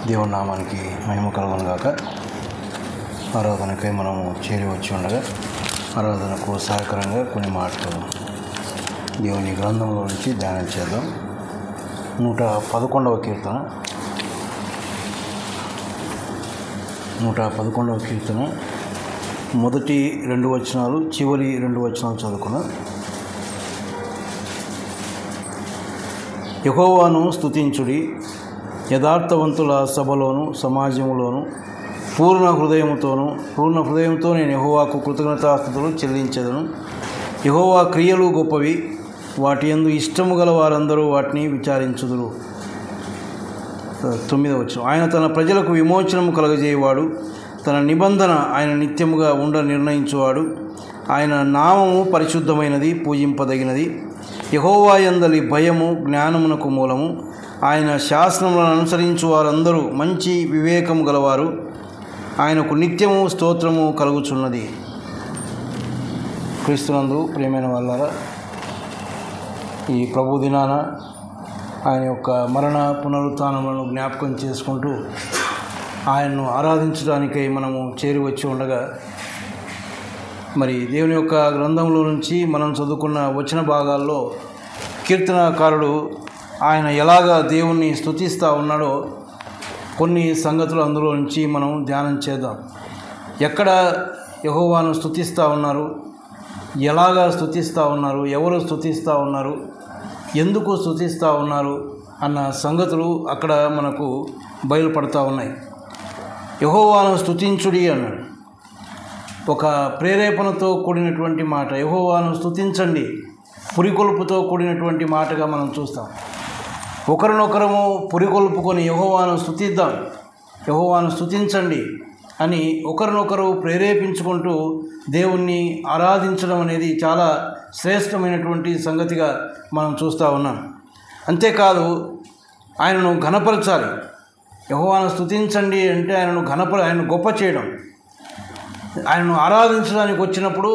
దేవుని నామానికి మహిమ కలుగును గాక. ఆరాధనకై మనము చేరి వచ్చి ఉండగా ఆరాధనకు సహకారంగా కొన్ని మాటలు దేవుని గ్రంథంలో నుంచి ధ్యానం చేద్దాం. 111వ కీర్తన 111వ కీర్తన మొదటి 2 వచనాలు, చివరి 2 వచనాలు చదువుకున్నాం. యెహోవాను స్తుతించుడి, యథార్థవంతుల సభలోను సమాజములోను పూర్ణ హృదయంతో నేను యెహోవాకు కృతజ్ఞతాస్తుతులు చెల్లించెదను. యెహోవా క్రియలు గొప్పవి, వాటి యందు ఇష్టము గల వారందరూ వాటిని విచారించుదురు. 9వ వచనం. ఆయన తన ప్రజలకు విమోచనము కలుగజేయవాడు, తన నిబంధన ఆయన నిత్యముగా ఉండ నిర్ణయించువాడు. ఆయన నామము పరిశుద్ధమైనది, పూజింపదగినది. యెహోవా యందలి భయము జ్ఞానమునకు మూలము. ఆయన శాసనములను అనుసరించు వారందరూ మంచి వివేకము గలవారు. ఆయనకు నిత్యము స్తోత్రము కలుగుచున్నది. క్రీస్తునందు ప్రియమైన వాళ్ళారా, ఈ ప్రభు దినాన ఆయన యొక్క మరణ పునరుత్థానములను జ్ఞాపకం చేసుకుంటూ ఆయన్ను ఆరాధించడానికై మనము చేరి వచ్చి ఉండగా, మరి దేవుని యొక్క గ్రంథంలో నుంచి మనం చదువుకున్న వచన భాగాల్లో కీర్తనకారుడు ఆయన ఎలాగా దేవుణ్ణి స్తుతిస్తూ ఉన్నాడో కొన్ని సంగతులు అందులో నుంచి మనం ధ్యానం చేద్దాం. ఎక్కడ యెహోవాను స్తుతిస్తూ ఉన్నారు, ఎలాగా స్తుతిస్తూ ఉన్నారు, ఎవరు స్తుతిస్తూ ఉన్నారు, ఎందుకు స్తుతిస్తూ ఉన్నారు అన్న సంగతులు అక్కడ మనకు బయలుపడుతూ ఉన్నాయి. యెహోవాను స్తుతించుడి అన్నాడు. ఒక ప్రేరేపణతో కూడినటువంటి మాట. యెహోవాను స్తుతించండి, పురికొల్పుతో కూడినటువంటి మాటగా మనం చూస్తాం. ఒకరినొకరము పురికొల్పుకొని యెహోవాను స్తుతిద్దాం, యెహోవాను స్తుతించండి అని ఒకరినొకరు ప్రేరేపించుకుంటూ దేవుణ్ణి ఆరాధించడం అనేది చాలా శ్రేష్టమైనటువంటి సంగతిగా మనం చూస్తూ ఉన్నాం. అంతేకాదు, ఆయనను ఘనపరచాలి. యెహోవాను స్తుతించండి అంటే ఆయనను గొప్ప చేయడం. ఆయనను ఆరాధించడానికి వచ్చినప్పుడు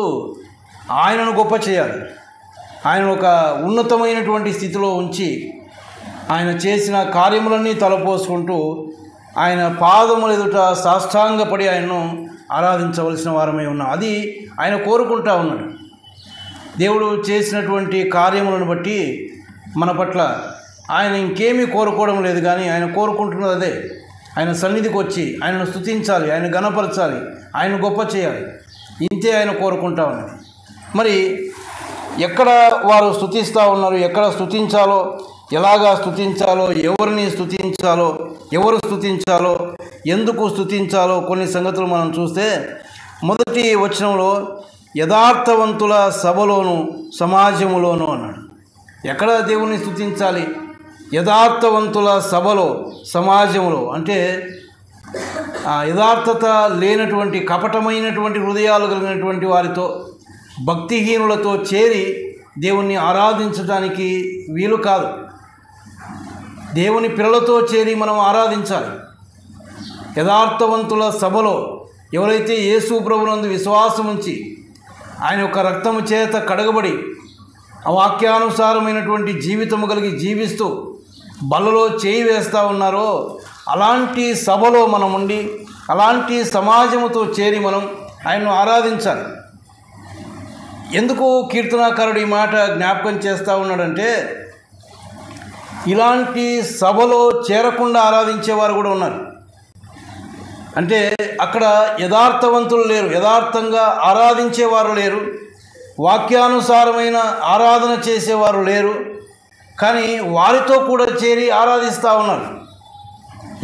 ఆయనను గొప్ప చేయాలి. ఆయన ఒక ఉన్నతమైనటువంటి స్థితిలో ఉంచి ఆయన చేసిన కార్యములన్నీ తలపోసుకుంటూ ఆయన పాదముల ఎదుట సాష్టాంగపడి ఆయనను ఆరాధించవలసిన వారమై ఉన్నాం. అది ఆయన కోరుకుంటా ఉన్నాడు. దేవుడు చేసినటువంటి కార్యములను బట్టి మన పట్ల ఆయన ఇంకేమీ కోరుకోవడం లేదు, కానీ ఆయన కోరుకుంటున్నది అదే. ఆయన సన్నిధికి వచ్చి ఆయనను స్తుతించాలి, ఆయన ఘనపరచాలి, ఆయన గొప్ప చేయాలి. ఇంతే ఆయన కోరుకుంటా ఉన్నది. మరి ఎక్కడ వారు స్తుతిస్తూ ఉన్నారు, ఎక్కడ స్తుతించాలో, ఎలాగా స్తుతించాలో, ఎవరిని స్తుతించాలో, ఎవరు స్తుతించాలో, ఎందుకు స్తుతించాలో కొన్ని సంగతులు మనం చూస్తే, మొదటి వచనంలో యథార్థవంతుల సభలోను సమాజములోను అన్నాడు. ఎక్కడ దేవుని స్తుతించాలి? యథార్థవంతుల సభలో సమాజంలో. అంటే యథార్థత లేనటువంటి కపటమైనటువంటి హృదయాలు కలిగినటువంటి వారితో, భక్తిహీనులతో చేరి దేవుణ్ణి ఆరాధించడానికి వీలు కాదు. దేవుని పిల్లలతో చేరి మనం ఆరాధించాలి. యథార్థవంతుల సభలో ఎవరైతే యేసు ప్రభునందు విశ్వాసం ఉంచి ఆయన యొక్క రక్తము చేత కడగబడి వాక్యానుసారమైనటువంటి జీవితము కలిగి జీవిస్తూ బలలో చేయి వేస్తూ ఉన్నారో, అలాంటి సభలో మనం ఉండి అలాంటి సమాజముతో చేరి మనం ఆయన్ను ఆరాధించాలి. ఎందుకు కీర్తనాకారుడు ఈ మాట జ్ఞాపకం చేస్తూ ఉన్నాడంటే, ఇలాంటి సభలో చేరకుండా ఆరాధించేవారు కూడా ఉన్నారు. అంటే అక్కడ యథార్థవంతులు లేరు, యథార్థంగా ఆరాధించేవారు లేరు, వాక్యానుసారమైన ఆరాధన చేసేవారు లేరు. కానీ వారితో కూడా చేరి ఆరాధిస్తూ ఉన్నారు.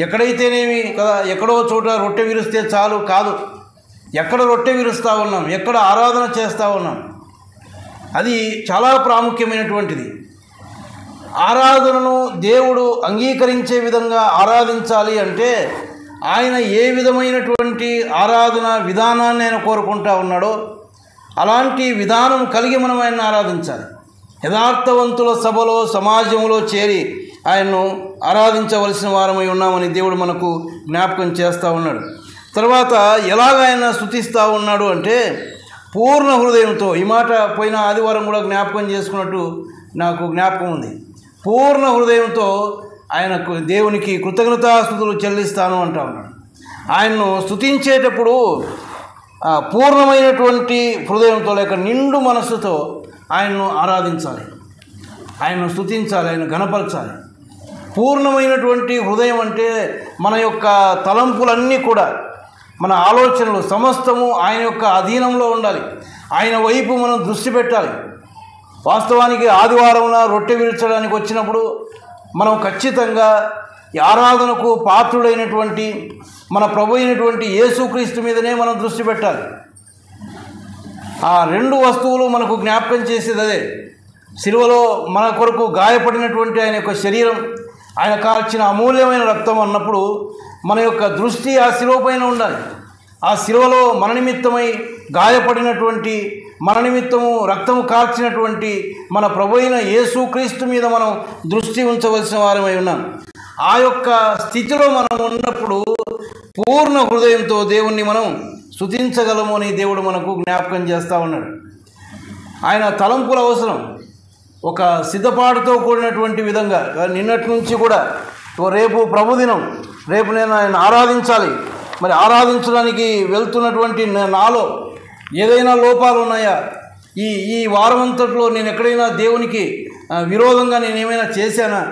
ఎక్కడైతేనేమి కదా, ఎక్కడో చోట రొట్టె విరిస్తే చాలు కాదు, ఎక్కడ రొట్టె విరుస్తూ ఉన్నాం, ఎక్కడ ఆరాధన చేస్తూ ఉన్నాం, అది చాలా ప్రాముఖ్యమైనటువంటిది. ఆరాధనను దేవుడు అంగీకరించే విధంగా ఆరాధించాలి అంటే ఆయన ఏ విధమైనటువంటి ఆరాధన విధానాన్ని ఆయన కోరుకుంటా ఉన్నాడో అలాంటి విధానం కలిగి మనం ఆయన్ని ఆరాధించాలి. యథార్థవంతుల సభలో సమాజంలో చేరి ఆయన్ను ఆరాధించవలసిన వారమై ఉన్నామని దేవుడు మనకు జ్ఞాపకం చేస్తూ ఉన్నాడు. తర్వాత ఎలాగ ఆయన స్తుతిస్తూ ఉన్నాడు అంటే పూర్ణ హృదయంతో. ఈ మాట పోయిన ఆదివారం కూడా జ్ఞాపకం చేసుకున్నట్టు నాకు జ్ఞాపకం ఉంది. పూర్ణ హృదయంతో ఆయనకు దేవునికి కృతజ్ఞతాస్తుతులు చెల్లిస్తాను అంటా ఉన్నాడు. ఆయన్ను స్తుతించేటప్పుడు పూర్ణమైనటువంటి హృదయంతో లేక నిండు మనస్సుతో ఆయన్ను ఆరాధించాలి, ఆయన్ను స్తుతించాలి, ఆయన ఘనపరచాలి. పూర్ణమైనటువంటి హృదయం అంటే మన యొక్క తలంపులన్నీ కూడా, మన ఆలోచనలు సమస్తము ఆయన యొక్క అధీనంలో ఉండాలి. ఆయన వైపు మనం దృష్టి పెట్టాలి. వాస్తవానికి ఆదివారంన రొట్టె విరచడానికి వచ్చినప్పుడు మనం ఖచ్చితంగా ఈ ఆరాధనకు పాత్రుడైనటువంటి మన ప్రభు అయినటువంటి యేసుక్రీస్తు మీదనే మనం దృష్టి పెట్టాలి. ఆ రెండు వస్తువులు మనకు జ్ఞాపకం చేసేది అదే. సిలువలో మన కొరకు గాయపడినటువంటి ఆయన యొక్క శరీరం, ఆయన కార్చిన అమూల్యమైన రక్తం అన్నప్పుడు మన యొక్క దృష్టి ఆ శిలువ పైన ఉండాలి. ఆ శిలువలో మన నిమిత్తమై గాయపడినటువంటి, మన నిమిత్తము రక్తము కార్చినటువంటి మన ప్రభు అయిన యేసుక్రీస్తు మీద మనం దృష్టి ఉంచవలసిన వారమై ఉన్నాం. ఆ యొక్క స్థితిలో మనం ఉన్నప్పుడు పూర్ణ హృదయంతో దేవుణ్ణి మనం స్తుతించగలము అని దేవుడు మనకు జ్ఞాపకం చేస్తూ ఉన్నాడు. ఆయన తలంపుల అవసరం ఒక సిద్ధపాటుతో కూడినటువంటి విధంగా. నిన్నటి నుంచి కూడా రేపు ప్రభుదినం, రేపు నేను ఆయన ఆరాధించాలి. మరి ఆరాధించడానికి వెళ్తున్నటువంటి నాలో ఏదైనా లోపాలు ఉన్నాయా? ఈ వారం అంతట్లో నేను ఎక్కడైనా దేవునికి విరోధంగా నేను ఏమైనా చేశానా?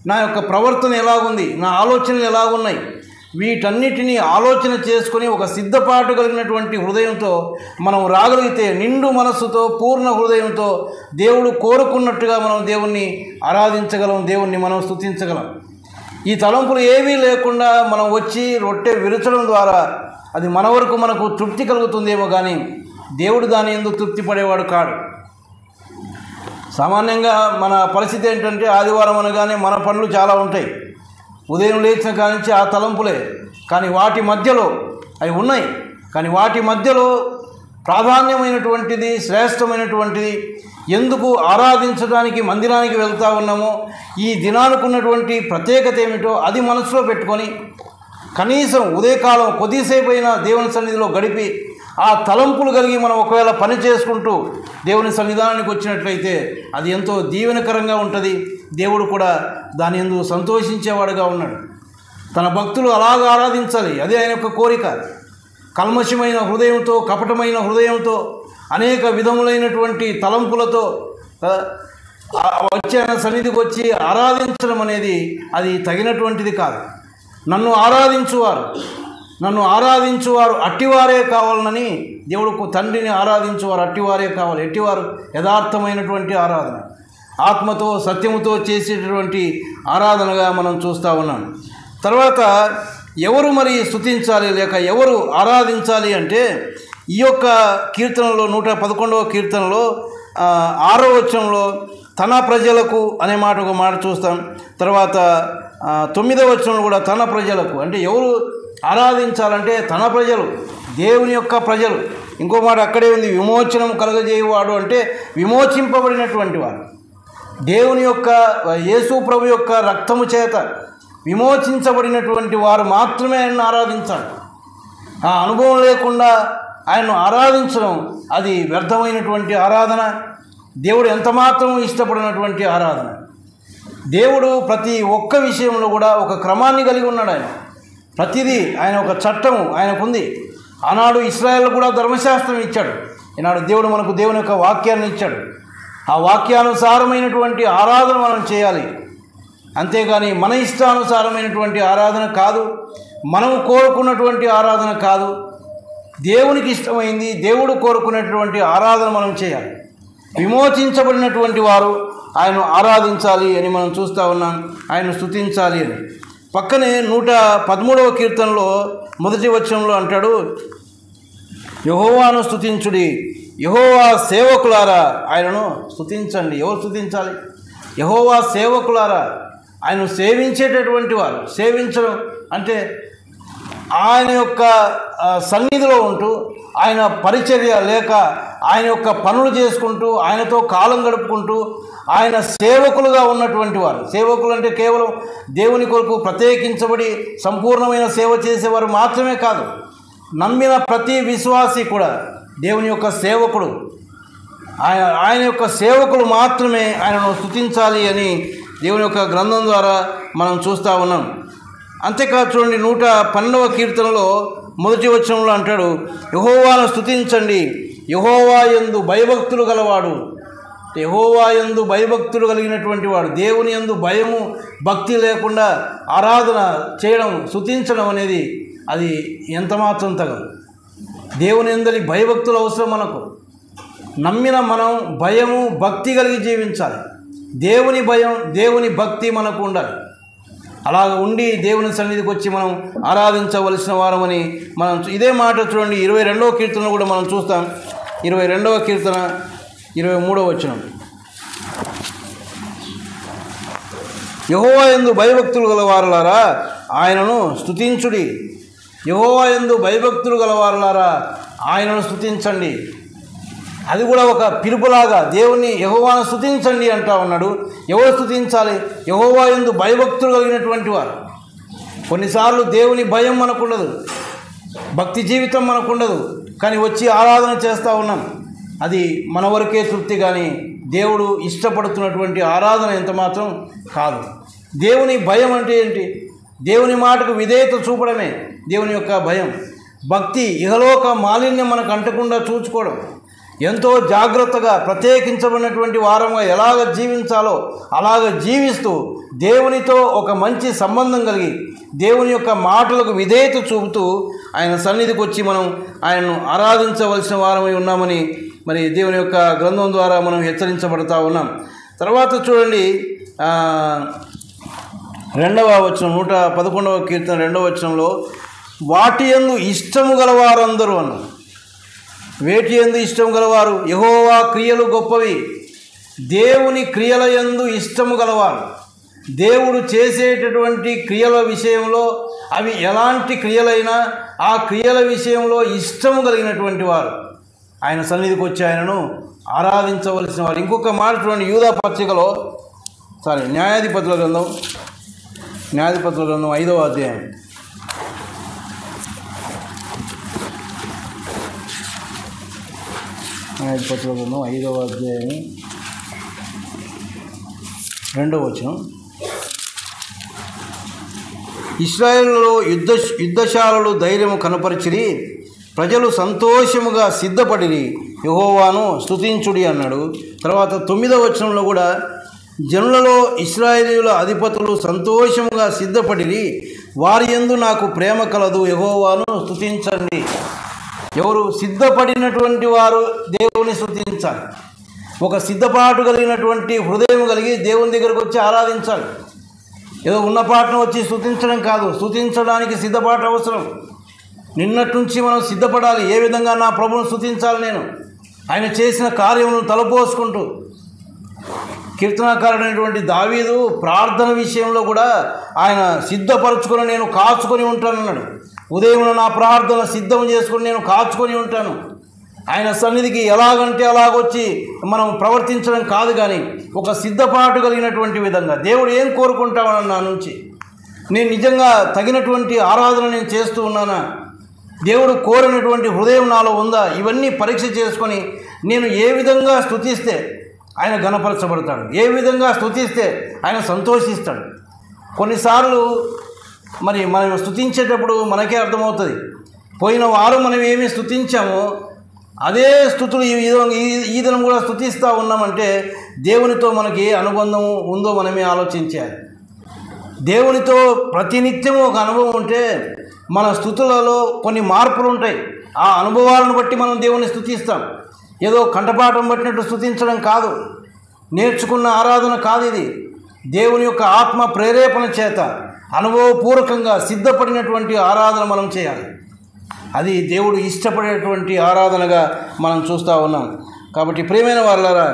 నా యొక్క ప్రవర్తన ఎలాగుంది? నా ఆలోచనలు ఎలాగున్నాయి? వీటన్నిటినీ ఆలోచన చేసుకొని ఒక సిద్ధపాటు కలిగినటువంటి హృదయంతో మనం రాగలిగితే, నిండు మనస్సుతో పూర్ణ హృదయంతో దేవుడు కోరుకున్నట్టుగా మనం దేవుణ్ణి ఆరాధించగలం, దేవుణ్ణి మనం స్తుతించగలం. ఈ తలంపులు ఏవీ లేకుండా మనం వచ్చి రొట్టె విరచడం ద్వారా అది మన వరకు మనకు తృప్తి కలుగుతుందేమో కానీ దేవుడు దాని యందు తృప్తి పడేవాడు కాడు. సామాన్యంగా మన పరిస్థితి ఏంటంటే ఆదివారం అనగానే మన పనులు చాలా ఉంటాయి. ఉదయం లేచిన కానించి ఆ తలంపులే. కానీ వాటి మధ్యలో అవి ఉన్నాయి. కానీ వాటి మధ్యలో ప్రాధాన్యమైనటువంటిది, శ్రేష్టమైనటువంటిది, ఎందుకు ఆరాధించడానికి మందిరానికి వెళ్తూ ఉన్నామో, ఈ దినానుకున్నటువంటి ప్రత్యేకత ఏమిటో అది మనసులో పెట్టుకొని కనీసం ఉదయకాలం కొద్దిసేపు అయినా దేవుని సన్నిధిలో గడిపి ఆ తలంపులు కలిగి మనం ఒకవేళ పని చేసుకుంటూ దేవుని సన్నిధానానికి వచ్చినట్లయితే అది ఎంతో దీవెనకరంగా ఉంటుంది. దేవుడు కూడా దాని యందు సంతోషించేవాడుగా ఉన్నాడు. తన భక్తులు అలాగా ఆరాధించాలి, అదే ఆయన యొక్క కోరిక. కల్మషమైన హృదయంతో, కపటమైన హృదయంతో, అనేక విధములైనటువంటి తలంపులతో వచ్చే సన్నిధికి వచ్చి ఆరాధించడం అనేది అది తగినటువంటిది కాదు. నన్ను ఆరాధించువారు అట్టివారే కావాలని దేవుడు తండ్రిని ఆరాధించువారు అట్టివారే కావాలి. ఎట్టివారు యథార్థమైనటువంటి ఆరాధన, ఆత్మతో సత్యముతో చేసేటటువంటి ఆరాధనగా మనం చూస్తూ ఉన్నాం. తర్వాత ఎవరు మరి స్తుతించాలి లేక ఎవరు ఆరాధించాలి అంటే ఈ యొక్క కీర్తనలో 111వ కీర్తనలో 6వ వచనంలో తన ప్రజలకు అనే ఒక మాట చూస్తాం. తర్వాత 9వ వచనంలో కూడా తన ప్రజలకు అంటే ఎవరు ఆరాధించాలంటే తన ప్రజలు, దేవుని యొక్క ప్రజలు. ఇంకో మాట అక్కడే ఉంది, విమోచనం కలగజేయవాడు అంటే విమోచింపబడినటువంటి వాడు. దేవుని యొక్క యేసు ప్రభు యొక్క రక్తము చేత విమోచించబడినటువంటి వారు మాత్రమే ఆయన్ను ఆరాధించాలి. ఆ అనుభవం లేకుండా ఆయన్ను ఆరాధించడం అది వ్యర్థమైనటువంటి ఆరాధన, దేవుడు ఎంతమాత్రం ఇష్టపడినటువంటి ఆరాధన. దేవుడు ప్రతి ఒక్క విషయంలో కూడా ఒక క్రమాన్ని కలిగి ఉన్నాడు. ఆయన ప్రతిదీ, ఆయన ఒక చట్టము ఆయనకుంది. ఆనాడు ఇశ్రాయేలు కూడా ధర్మశాస్త్రం ఇచ్చాడు. ఈనాడు దేవుడు మనకు దేవుని యొక్క వాక్యాన్ని ఇచ్చాడు. ఆ వాక్యానుసారమైనటువంటి ఆరాధన మనం చేయాలి. అంతేగాని మన ఇష్టానుసారమైనటువంటి ఆరాధన కాదు, మనము కోరుకున్నటువంటి ఆరాధన కాదు. దేవునికి ఇష్టమైంది, దేవుడు కోరుకున్నటువంటి ఆరాధన మనం చేయాలి. విమోచించబడినటువంటి వారు ఆయన ఆరాధించాలి అని మనం చూస్తూ ఉన్నాం, ఆయన స్తుతించాలి అని. పక్కనే 113వ కీర్తనలో 1వ వచనంలో అంటాడు, యెహోవాను స్తుతించుడి, యెహోవా సేవకులారా ఆయనను స్తుతించండి. ఎవరు స్తుతించాలి? యెహోవా సేవకులారా, ఆయనను సేవించేటటువంటి వారు. సేవించడం అంటే ఆయన యొక్క సన్నిధిలో ఉంటూ ఆయన పరిచర్య లేక ఆయన యొక్క పనులు చేసుకుంటూ ఆయనతో కాలం గడుపుకుంటూ ఆయన సేవకులుగా ఉన్నటువంటి వారు. సేవకులు అంటే కేవలం దేవుని కొరకు ప్రత్యేకించబడి సంపూర్ణమైన సేవ చేసేవారు మాత్రమే కాదు, నమ్మిన ప్రతి విశ్వాసి కూడా దేవుని యొక్క సేవకుడు. ఆయన యొక్క సేవకులు మాత్రమే ఆయనను స్తుతించాలి అని దేవుని యొక్క గ్రంథం ద్వారా మనం చూస్తూ ఉన్నాం. అంతేకాదు చూడండి, 112వ కీర్తనలో మొదటి వచనంలో అంటాడు, యెహోవాను స్తుతించండి, యెహోవా యందు భయభక్తులు గలవాడు. యెహోవా యందు భయభక్తులు కలిగినటువంటి వాడు, దేవుని యందు భయము భక్తి లేకుండా ఆరాధన చేయడం, స్తుతించడం అనేది అది ఎంతమాత్రం తగదు. దేవుని యందలి భయభక్తులు అవసరం. మనకు నమ్మిన మనం భయము భక్తి కలిగి జీవించాలి. దేవుని భయం దేవుని భక్తి మనకు ఉండాలి. అలాగ ఉండి దేవుని సన్నిధికి వచ్చి మనం ఆరాధించవలసిన వారమని మనం ఇదే మాట చూడండి 22వ కీర్తన కూడా మనం చూస్తాం. 22వ కీర్తన 23వ వచనం, యెహోవా యందు భయభక్తులు గలవారులారా ఆయనను స్తుతించుడి. యెహోవా యందు భయభక్తులు గలవారులారా ఆయనను స్తుతించండి. అది కూడా ఒక పిలుపులాగా దేవుని యెహోవాను స్తుతించండి అంటా ఉన్నాడు. ఎవరు స్తుతించాలి? యెహోవా యందు భయభక్తులు కలిగినటువంటి వారు. కొన్నిసార్లు దేవుని భయం మనకుండదు, భక్తి జీవితం మనకుండదు, కానీ వచ్చి ఆరాధన చేస్తూ ఉన్నాం. అది మన వరకే తృప్తి, కానీ దేవుడు ఇష్టపడుతున్నటువంటి ఆరాధన ఎంత మాత్రం కాదు. దేవుని భయం అంటే ఏంటి? దేవుని మాటకు విధేయత చూపడమే దేవుని యొక్క భయం. భక్తి ఇహలోక మాలిన్యం మనకు అంటకుండా చూసుకోవడం, ఎంతో జాగ్రత్తగా ప్రత్యేకించబడినటువంటి వారంగా ఎలాగ జీవించాలో అలాగ జీవిస్తూ దేవునితో ఒక మంచి సంబంధం కలిగి దేవుని యొక్క మాటలకు విధేయత చూపుతూ ఆయన సన్నిధికి వచ్చి మనం ఆయనను ఆరాధించవలసిన వారమై ఉన్నామని మరి దేవుని యొక్క గ్రంథం ద్వారా మనం హెచ్చరించబడతా ఉన్నాం. తర్వాత చూడండి 2వ వచనం 111వ కీర్తన 2వ వచనంలో, వాటి యందు ఇష్టము గలవారందరూ అన్నారు. వేటి యందు ఇష్టం గలవారు? యెహోవా క్రియలు గొప్పవి. దేవుని క్రియల యందు ఇష్టము గలవారు. దేవుడు చేసేటటువంటి క్రియల విషయంలో, అవి ఎలాంటి క్రియలైనా ఆ క్రియల విషయంలో ఇష్టము కలిగినటువంటి వారు ఆయన సన్నిధికి వచ్చి ఆయనను ఆరాధించవలసిన వారు. ఇంకొక మాట చూడండి, యూదా పత్రికలో న్యాయాధిపతుల గ్రంథం 5వ అధ్యాయం న్యాయాధిపతుల గ్రంథం 5వ అధ్యాయం 2వ వచనం, ఇశ్రాయేలులో యుద్ధశాలలు ధైర్యము కనపరిచిరి, ప్రజలు సంతోషముగా సిద్ధపడిరి, యెహోవాను స్తుతించుడి అన్నాడు. తర్వాత 9వ వచనంలో కూడా, జనులలో ఇశ్రాయేలీయుల అధిపతులు సంతోషముగా సిద్ధపడిరి, వారి యందు నాకు ప్రేమ కలదు, యెహోవాను స్తుతించండి. ఎవరు? సిద్ధపడినటువంటి వారు దేవుని స్తుతించాలి. ఒక సిద్ధపాటు కలిగినటువంటి హృదయం కలిగి దేవుని దగ్గరకు వచ్చి ఆరాధించాలి. ఏదో ఉన్న పాటను వచ్చి స్తుతించడం కాదు, స్తుతించడానికి సిద్ధపాటు అవసరం. నిన్నటి నుంచి మనం సిద్ధపడాలి. ఏ విధంగా నా ప్రభువును స్తుతించాలి, నేను ఆయన చేసిన కార్యములను తలపోసుకుంటూ. కీర్తనాకారుడైనటువంటి దావీదు ప్రార్థన విషయంలో కూడా ఆయన సిద్ధపరచుకొని నేను కాచుకొని ఉంటానన్నాడు. ఉదయం నా ప్రార్థన సిద్ధం చేసుకొని నేను కాచుకొని ఉంటాను. ఆయన సన్నిధికి ఎలాగంటే అలాగొచ్చి మనం ప్రవర్తించడం కాదు, కానీ ఒక సిద్ధపాటు కలిగినటువంటి విధంగా దేవుడు ఏం కోరుకుంటామని నా నుంచి, నేను నిజంగా తగినటువంటి ఆరాధన నేను చేస్తూ ఉన్నానా, దేవుడు కోరినటువంటి హృదయం నాలో ఉందా, ఇవన్నీ పరీక్ష చేసుకొని నేను ఏ విధంగా స్తుతిస్తే ఆయన ఘనపరచబడతాడు, ఏ విధంగా స్తుతిస్తే ఆయన సంతోషిస్తాడు. కొన్నిసార్లు మరి మనం స్తుతించేటప్పుడు మనకే అర్థమవుతుంది, పోయిన వారం మనం ఏమి స్తుతించామో అదే స్తుతులు ఈ దినం కూడా స్తుతిస్తూ ఉన్నామంటే దేవునితో మనకి ఏ అనుబంధం ఉందో మనమే ఆలోచించాలి. దేవునితో ప్రతినిత్యం ఒక అనుభవం ఉంటే మన స్తుతులలో కొన్ని మార్పులు ఉంటాయి. ఆ అనుభవాలను బట్టి మనం దేవుని స్తుతిస్తాం. ఏదో కంఠపాఠం పట్టినట్టు స్తుతించడం కాదు, నేర్చుకున్న ఆరాధన కాదు ఇది. దేవుని యొక్క ఆత్మ ప్రేరేపణ చేత అనుభవపూర్వకంగా సిద్ధపడినటువంటి ఆరాధన మనం చేయాలి. అది దేవుడు ఇష్టపడేటువంటి ఆరాధనగా మనం చూస్తూ ఉన్నాం. కాబట్టి ప్రియమైన వారులారా,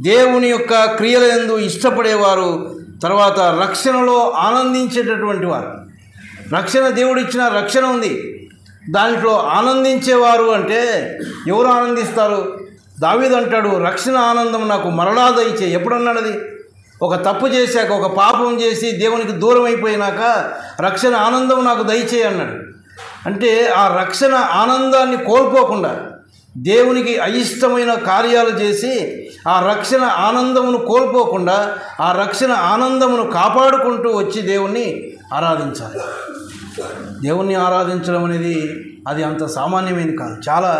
దేవుని యొక్క క్రియల యందు ఇష్టపడేవారు, తర్వాత రక్షణలో ఆనందించేటటువంటి వారు. రక్షణ దేవుడిచ్చిన రక్షణ ఉంది, దాంట్లో ఆనందించేవారు అంటే ఎవరు ఆనందిస్తారు? దావీదు అంటాడు, రక్షణ ఆనందం నాకు మరలా దయచే. ఎప్పుడన్నాడు అది? ఒక తప్పు చేశాక, ఒక పాపం చేసి దేవునికి దూరం అయిపోయినాక రక్షణ ఆనందం నాకు దయచేయి అన్నాడు. అంటే ఆ రక్షణ ఆనందాన్ని కోల్పోకుండా దేవునికి అయిష్టమైన కార్యాలు చేసి ఆ రక్షణ ఆనందమును కోల్పోకుండా ఆ రక్షణ ఆనందమును కాపాడుకుంటూ వచ్చి దేవుణ్ణి ఆరాధించాలి. దేవుణ్ణి ఆరాధించడం అనేది అది అంత సామాన్యమైనది కాదు, చాలా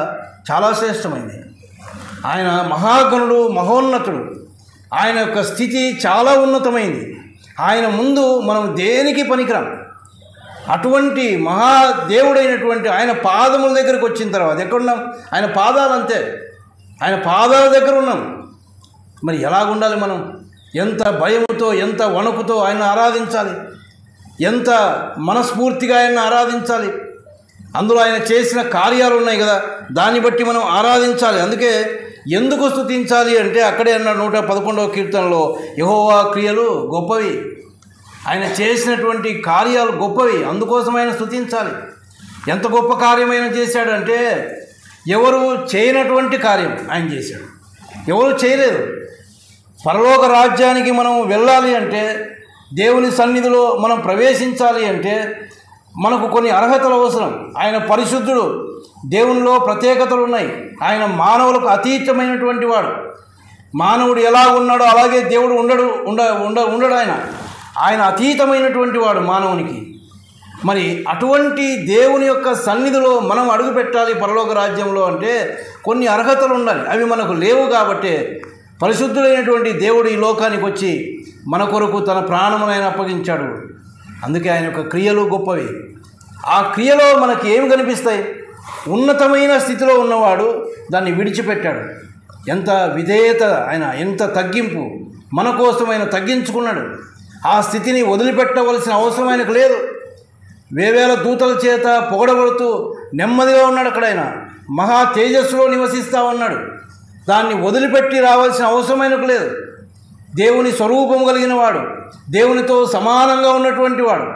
చాలా శ్రేష్టమైనది. ఆయన మహాగణుడు, మహోన్నతుడు. ఆయన యొక్క స్థితి చాలా ఉన్నతమైంది. ఆయన ముందు మనం దేనికి పనికిరాం. అటువంటి మహాదేవుడైనటువంటి ఆయన పాదముల దగ్గరికి వచ్చిన తర్వాత ఎక్కడున్నాం? ఆయన పాదాలు అంతే, ఆయన పాదాల దగ్గర ఉన్నాం. మరి ఎలాగుండాలి మనం? ఎంత భయముతో, ఎంత వణుకుతో ఆయన ఆరాధించాలి, ఎంత మనస్ఫూర్తిగా ఆయన ఆరాధించాలి. అందులో ఆయన చేసిన కార్యాలు ఉన్నాయి కదా, దాన్ని బట్టి మనం ఆరాధించాలి. అందుకే ఎందుకు స్తుతించాలి అంటే అక్కడే అన్నాడు 111వ కీర్తనలో, యెహోవా క్రియలు గొప్పవి, ఆయన చేసినటువంటి కార్యాలు గొప్పవి, అందుకోసం ఆయన స్తుతించాలి. ఎంత గొప్ప కార్యమైన చేశాడంటే ఎవరు చేయనటువంటి కార్యం ఆయన చేశాడు, ఎవరు చేయలేదు. పరలోక రాజ్యానికి మనం వెళ్ళాలి అంటే, దేవుని సన్నిధిలో మనం ప్రవేశించాలి అంటే మనకు కొన్ని అర్హతలు అవసరం. ఆయన పరిశుద్ధుడు, దేవునిలో ప్రత్యేకతలు ఉన్నాయి. ఆయన మానవులకు అతీతమైనటువంటి వాడు. మానవుడు ఎలా ఉన్నాడో అలాగే దేవుడు ఉండడు. ఆయన అతీతమైనటువంటి వాడు మానవునికి. మరి అటువంటి దేవుని యొక్క సన్నిధిలో మనం అడుగు పెట్టాలి పరలోక రాజ్యంలో అంటే కొన్ని అర్హతలు ఉండాలి. అవి మనకు లేవు కాబట్టి పరిశుద్ధుడైనటువంటి దేవుడు ఈ లోకానికి వచ్చి మన కొరకు తన ప్రాణమును ఆయన అప్పగించాడు. అందుకే ఆయన యొక్క క్రియలు గొప్పవి. ఆ క్రియలో మనకి ఏమి కనిపిస్తాయి? ఉన్నతమైన స్థితిలో ఉన్నవాడు దాన్ని విడిచిపెట్టాడు. ఎంత విధేయత, ఆయన ఎంత తగ్గింపు, మన కోసం ఆయన తగ్గించుకున్నాడు. ఆ స్థితిని వదిలిపెట్టవలసిన అవసరం ఆయనకు లేదు. వేవేల దూతల చేత పొగడబడుతూ నెమ్మదిగా ఉన్నాడు. అక్కడ ఆయన మహా తేజస్సులో నివసిస్తూ ఉన్నాడు. దాన్ని వదిలిపెట్టి రావాల్సిన అవసరం ఆయనకు లేదు. దేవుని స్వరూపము కలిగిన వాడు, దేవునితో సమానంగా ఉన్నటువంటి వాడు.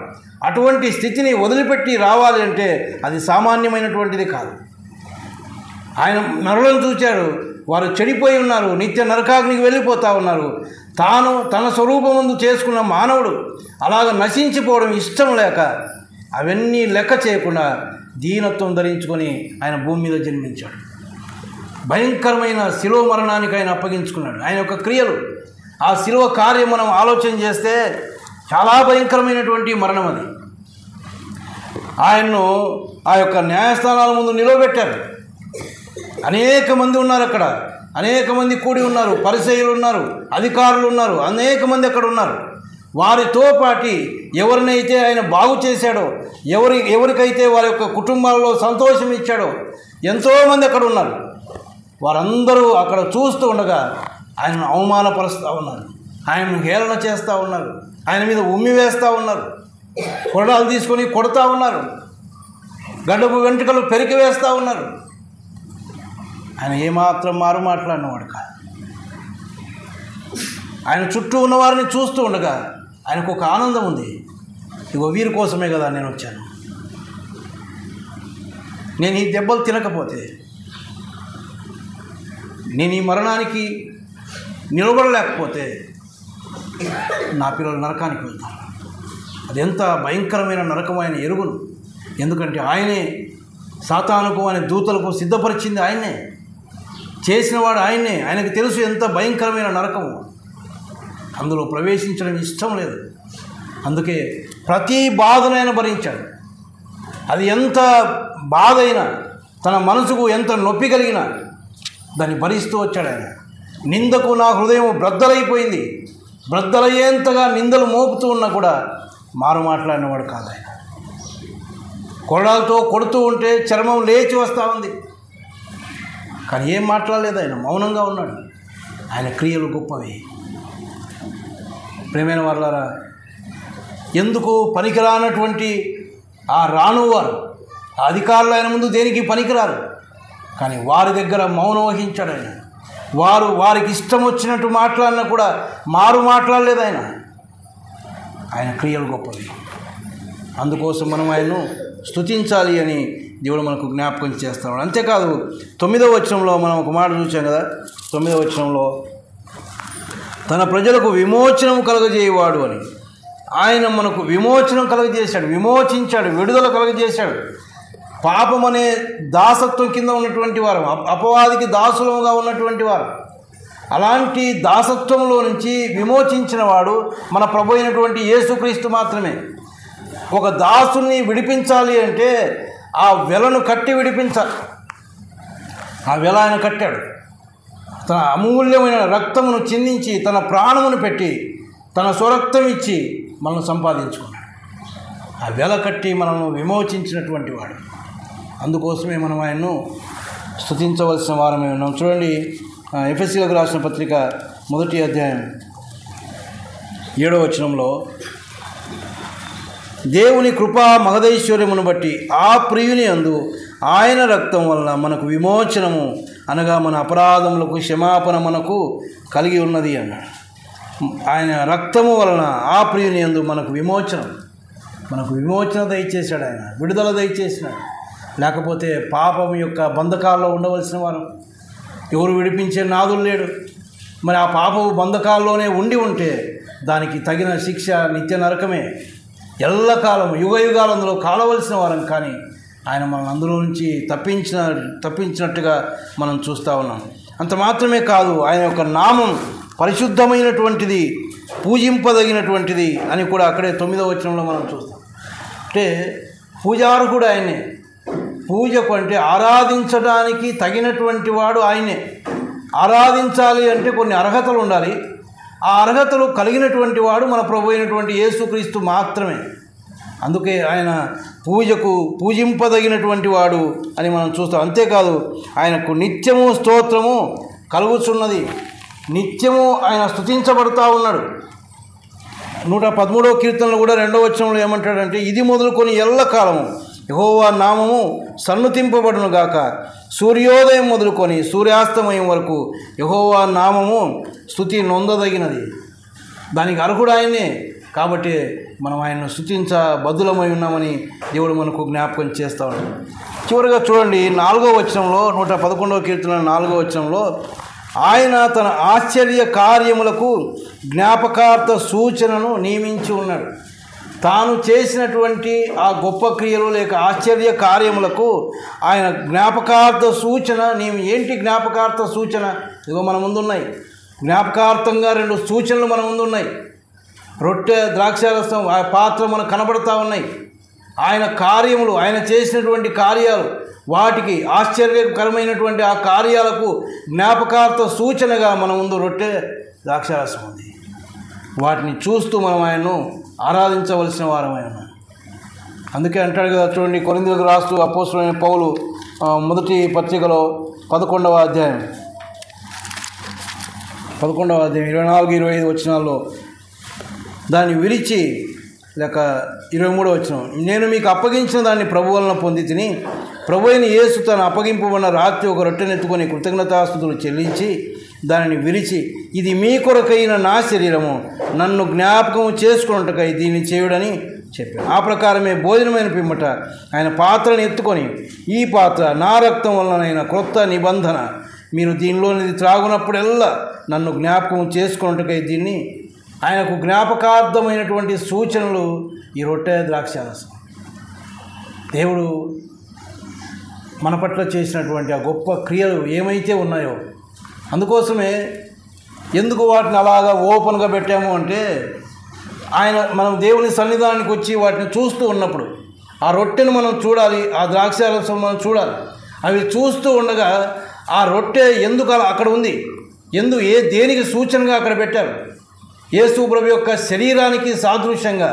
అటువంటి స్థితిని వదిలిపెట్టి రావాలి అంటే అది సామాన్యమైనటువంటిది కాదు. ఆయన నరులను చూచాడు, వారు చెడిపోయి ఉన్నారు, నిత్య నరకాగ్నికి వెళ్ళిపోతూ ఉన్నారు. తాను తన స్వరూపమందు చేసుకున్న మానవుడు అలాగ నశించిపోవడం ఇష్టం లేక అవన్నీ లెక్క చేయకుండా దీనత్వం ధరించుకొని ఆయన భూమి మీద జన్మించాడు. భయంకరమైన శిలువ మరణానికి ఆయన అప్పగించుకున్నాడు. ఆయన యొక్క క్రియలు, ఆ శిలువ కార్యం మనం ఆలోచన చేస్తే చాలా భయంకరమైనటువంటి మరణం అది. ఆయన్ను ఆ యొక్క న్యాయస్థానాల ముందు నిలవబెట్టారు. అనేక మంది ఉన్నారు అక్కడ, అనేక మంది కూడి ఉన్నారు. పరిసయ్యులు ఉన్నారు, అధికారులు ఉన్నారు, అనేక మంది అక్కడ ఉన్నారు. వారితో పాటి ఎవరినైతే ఆయన బాగు చేశాడో, ఎవరికైతే వారి యొక్క కుటుంబాల్లో సంతోషం ఇచ్చాడో ఎంతోమంది అక్కడ ఉన్నారు. వారందరూ అక్కడ చూస్తూ ఉండగా ఆయనను అవమానపరుస్తూ ఉన్నారు, ఆయనను హేళన చేస్తూ ఉన్నారు, ఆయన మీద ఉమ్మి వేస్తూ ఉన్నారు, కొరడాలు తీసుకొని కొడతా ఉన్నారు, గడ్డపు వెంట్రుకలు పెరికి వేస్తూ ఉన్నారు. ఆయన ఏమాత్రం మారు మాట్లాడినవాడు కాదు. ఆయన చుట్టూ ఉన్నవారిని చూస్తూ ఉండగా ఆయనకు ఒక ఆనందం ఉంది. ఇగో వీరి కోసమే కదా నేను వచ్చాను. నేను ఈ దెబ్బలు తినకపోతే, నేను ఈ మరణానికి నిలబడలేకపోతే నా పిల్లలు నరకానికి వెళ్తారు. అది ఎంత భయంకరమైన నరకం ఆయన ఎరుగును. ఎందుకంటే ఆయనే సాతానుకు అనే దూతలకు సిద్ధపరిచింది ఆయనే, చేసినవాడు ఆయనే. ఆయనకు తెలుసు ఎంత భయంకరమైన నరకము. అందులో ప్రవేశించడం ఇష్టం లేదు. అందుకే ప్రతి బాధను ఆయన భరించాడు. అది ఎంత బాధ అయినా, తన మనసుకు ఎంత నొప్పి కలిగినా దాన్ని భరిస్తూ వచ్చాడు ఆయన. నిందకు నా హృదయం బ్రద్దలైపోయింది, బ్రద్దలయ్యేంతగా నిందలు మోపుతూ ఉన్నా కూడా మారు మాట్లాడినవాడు కాదు ఆయన. కొరడాలతో కొడుతూ ఉంటే చర్మం లేచి వస్తూ ఉంది, కానీ ఏం మాట్లాడలేదు. ఆయన మౌనంగా ఉన్నాడు. ఆయన క్రియలు గొప్పవి. ప్రియమైన వారులారా, ఎందుకు పనికిరానటువంటి ఆ రానువారు, ఆ అధికారులు ఆయన ముందు దేనికి పనికిరారు, కానీ వారి దగ్గర మౌనం వహించాడు ఆయన. వారికి ఇష్టం వచ్చినట్టు మాట్లాడినా కూడా మారు మాట్లాడలేదు ఆయన. ఆయన క్రియలు గొప్పవి. అందుకోసం మనం ఆయన్ను స్తుతించాలి అని దేవుడు మనకు జ్ఞాపకం చేస్తాడు. అంతేకాదు 9వ వచనంలో మనం ఒక మాట చూసాం కదా. 9వ వచనంలో తన ప్రజలకు విమోచనం కలుగజేయవాడు అని. ఆయన మనకు విమోచనం కలుగజేశాడు, విమోచించాడు, విడుదల కలుగజేశాడు. పాపం అనే దాసత్వం కింద ఉన్నటువంటి వారు, అపవాదికి దాసులుగా ఉన్నటువంటి వారు. అలాంటి దాసత్వంలో నుంచి విమోచించిన వాడు మన ప్రభు అయినటువంటి యేసుక్రీస్తు మాత్రమే. ఒక దాసుని విడిపించాలి అంటే ఆ వెలను కట్టి విడిపించాలి. ఆ వెల ఆయన కట్టాడు. తన అమూల్యమైన రక్తమును చిందించి తన ప్రాణమును పెట్టి తన స్వరక్తం ఇచ్చి మనల్ని సంపాదించుకున్నాడు. ఆ వెల కట్టి మనల్ని విమోచించినటువంటి వాడు. అందుకోసమే మనం ఆయన్ను స్తుతించవలసిన వారమే ఉన్నాం. చూడండి, ఎఫెసీయులకు రాసిన పత్రిక 1వ అధ్యాయం 7వ వచనంలో, దేవుని కృపా మహదైశ్వర్యమును బట్టి ఆ ప్రియుని యందు ఆయన రక్తం వలన మనకు విమోచనము, అనగా మన అపరాధములకు క్షమాపణ మనకు కలిగి ఉన్నది అన్నాడు. ఆయన రక్తము వలన ఆ ప్రియుని యందు మనకు విమోచన దయచేశాడు. ఆయన విడుదల దయచేసినాడు. లేకపోతే పాపం యొక్క బంధకాల్లో ఉండవలసిన వారు, ఎవరు విడిపించే నాదులు లేడు. మరి ఆ పాపపు బంధకాల్లోనే ఉంటే దానికి తగిన శిక్ష నిత్య నరకమే. ఎల్లకాలం యుగయుగాలు అందులో కాలవలసిన వారం. కానీ ఆయన మనల్ని అందులో నుంచి తప్పించినట్టుగా మనం చూస్తూ ఉన్నాం. అంత మాత్రమే కాదు, ఆయన యొక్క నామం పరిశుద్ధమైనటువంటిది, పూజింపదగినటువంటిది అని కూడా అక్కడే 9వ వచనంలో మనం చూస్తాం. అంటే పూజార్హుడు ఆయనే. పూజకు అంటే ఆరాధించడానికి తగినటువంటి వాడు ఆయనే. ఆరాధించాలి అంటే కొన్ని అర్హతలు ఉండాలి. ఆ అర్హతలు కలిగినటువంటి వాడు మన ప్రభు అయినటువంటి యేసుక్రీస్తు మాత్రమే. అందుకే ఆయన పూజింపదగినటువంటి వాడు అని మనం చూస్తాం. అంతేకాదు, ఆయనకు నిత్యము స్తోత్రము కలుగుచున్నది. నిత్యము ఆయన స్తుతించబడుతూ ఉన్నాడు. 113వ కీర్తనలో కూడా 2వ వచనంలో ఏమంటాడంటే, ఇది మొదలుకొని ఎల్లకాలము యెహోవా నామము సన్నుతింపబడును గాక. సూర్యోదయం మొదలుకొని సూర్యాస్తమయం వరకు యెహోవా నామము స్తుతి నొందదగినది. దానికి అర్హుడు ఆయనే. కాబట్టి మనం ఆయన్ను స్తుతించ బద్దులమై ఉన్నామని దేవుడు మనకు జ్ఞాపకం చేస్తూ ఉన్నాడు. చివరిగా చూడండి, 4వ వచనంలో, 111వ కీర్తన 4వ వచనంలో, ఆయన తన ఆశ్చర్య కార్యములకు జ్ఞాపకార్థ సూచనను నియమించి ఉన్నాడు. తాను చేసినటువంటి ఆ గొప్ప క్రియలు లేక ఆశ్చర్య కార్యములకు ఆయన జ్ఞాపకార్థ సూచన ఏంటి జ్ఞాపకార్థ సూచన? ఇదిగో మన ముందున్నాయి. జ్ఞాపకార్థంగా 2 సూచనలు మన ముందున్నాయి. రొట్టె, ద్రాక్షారసం, ఆ పాత్ర మనకు కనబడతా ఉన్నాయి. ఆయన కార్యములు, ఆయన చేసినటువంటి కార్యాలు, వాటికి ఆశ్చర్యకరమైనటువంటి ఆ కార్యాలకు జ్ఞాపకార్థ సూచనగా మన ముందు రొట్టె, ద్రాక్షారసం ఉంది. వాటిని చూస్తూ మనం ఆయన్ను ఆరాధించవలసిన వారమై ఉన్నాం. అందుకే అంటాడు కదా, చూడండి, కొరింథీయులకు రాస్తూ అపోస్తలుడైన పౌలు మొదటి పత్రికలో 11వ అధ్యాయం 24-25 వచనాల్లో దాన్ని విరిచి లేక 23వ వచనం, నేను మీకు అప్పగించిన దాన్ని ప్రభు వలన పొంది తిని, ప్రభు అయిన యేసు తను అప్పగింపబడిన రాత్రి ఒక రొట్టెనెత్తుకొని కృతజ్ఞతాస్తుతులు చెల్లించి దానిని విరిచి, ఇది మీ కొరకైన నా శరీరము, నన్ను జ్ఞాపకం చేసుకున్నట్టుకై దీన్ని చేయుడని చెప్పాను. ఆ ప్రకారమే భోజనమైన పిమ్మట ఆయన పాత్రను ఎత్తుకొని, ఈ పాత్ర నా రక్తం వలనైన క్రొత్త నిబంధన, మీరు దీనిలోనిది త్రాగునప్పుడల్లా నన్ను జ్ఞాపకం చేసుకున్నట్టుకై దీన్ని. ఆయనకు జ్ఞాపకార్థమైనటువంటి సూచనలు ఈ రొట్టె, ద్రాక్షారసం. దేవుడు మన పట్ల చేసినటువంటి ఆ గొప్ప క్రియలు ఏమైతే ఉన్నాయో, అందుకోసమే ఎందుకు వాటిని అలాగా ఓపెన్గా పెట్టాము అంటే, మనం దేవుని సన్నిధానానికి వచ్చి వాటిని చూస్తూ ఉన్నప్పుడు ఆ రొట్టెను మనం చూడాలి, ఆ ద్రాక్షారసం మనం చూడాలి. అవి చూస్తూ ఉండగా ఆ రొట్టె ఎందుకు అక్కడ ఉంది, దేనికి సూచనగా అక్కడ పెట్టారు? యేసు ప్రభు యొక్క శరీరానికి సాదృశ్యంగా.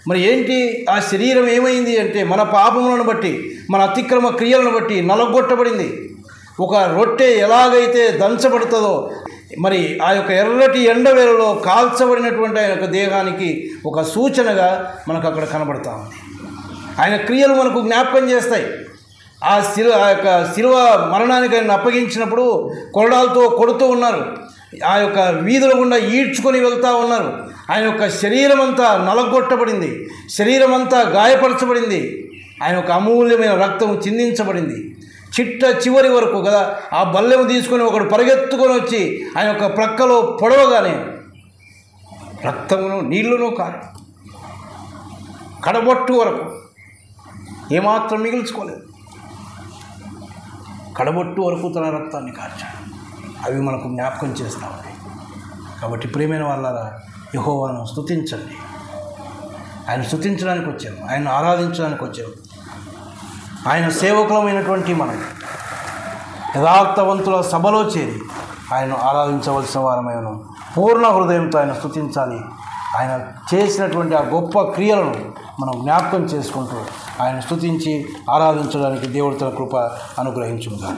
మరి ఏంటి ఆ శరీరం ఏమైంది అంటే, మన పాపములను బట్టి, మన అతిక్రమ క్రియలను బట్టి నలగొట్టబడింది. ఒక రొట్టె ఎలాగైతే దంచబడుతుందో, మరి ఆ యొక్క ఎర్రటి ఎండవేళలో కాల్చబడినటువంటి ఆయన యొక్క దేహానికి ఒక సూచనగా మనకు అక్కడ కనబడతా ఉంది. ఆయన క్రియలు మనకు జ్ఞాపకం చేస్తాయి. ఆ యొక్క శిలువ మరణానికి ఆయన అప్పగించినప్పుడు కొరడాలతో కొడుతూ ఉన్నారు. ఆ యొక్క వీధుల గుండా ఈడ్చుకొని వెళ్తూ ఉన్నారు. ఆయన యొక్క శరీరం అంతా నలగొట్టబడింది, శరీరం అంతా గాయపరచబడింది. ఆయన యొక్క అమూల్యమైన రక్తం చిందించబడింది. చివరి వరకు కదా, ఆ బల్లెము తీసుకొని ఒకడు పరిగెత్తుకొని వచ్చి ఆయన యొక్క ప్రక్కలో పొడవగానే రక్తమును నీళ్లును కారు కడబొట్టు వరకు ఏమాత్రం మిగిల్చుకోలేదు. కడబొట్టు వరకు తన రక్తాన్ని కార్చాడు. అవి మనకు జ్ఞాపకం చేస్తూ ఉన్నాయి. కాబట్టి ప్రియమైన వాళ్ళారా, యెహోవాను స్తుతించండి. ఆయన స్తుతించడానికి వచ్చాము, ఆయన ఆరాధించడానికి వచ్చాము. ఆయన సేవకులమైనటువంటి మనం యథార్థవంతుల సభలో చేరి ఆయనను ఆరాధించవలసిన వారమై ఉన్నాం. పూర్ణ హృదయంతో ఆయన స్తుతించాలి. ఆయన చేసినటువంటి ఆ గొప్ప క్రియలను మనం జ్ఞాపకం చేసుకుంటూ ఆయన స్తుతించి ఆరాధించడానికి దేవుడి తన కృప అనుగ్రహించుగాక.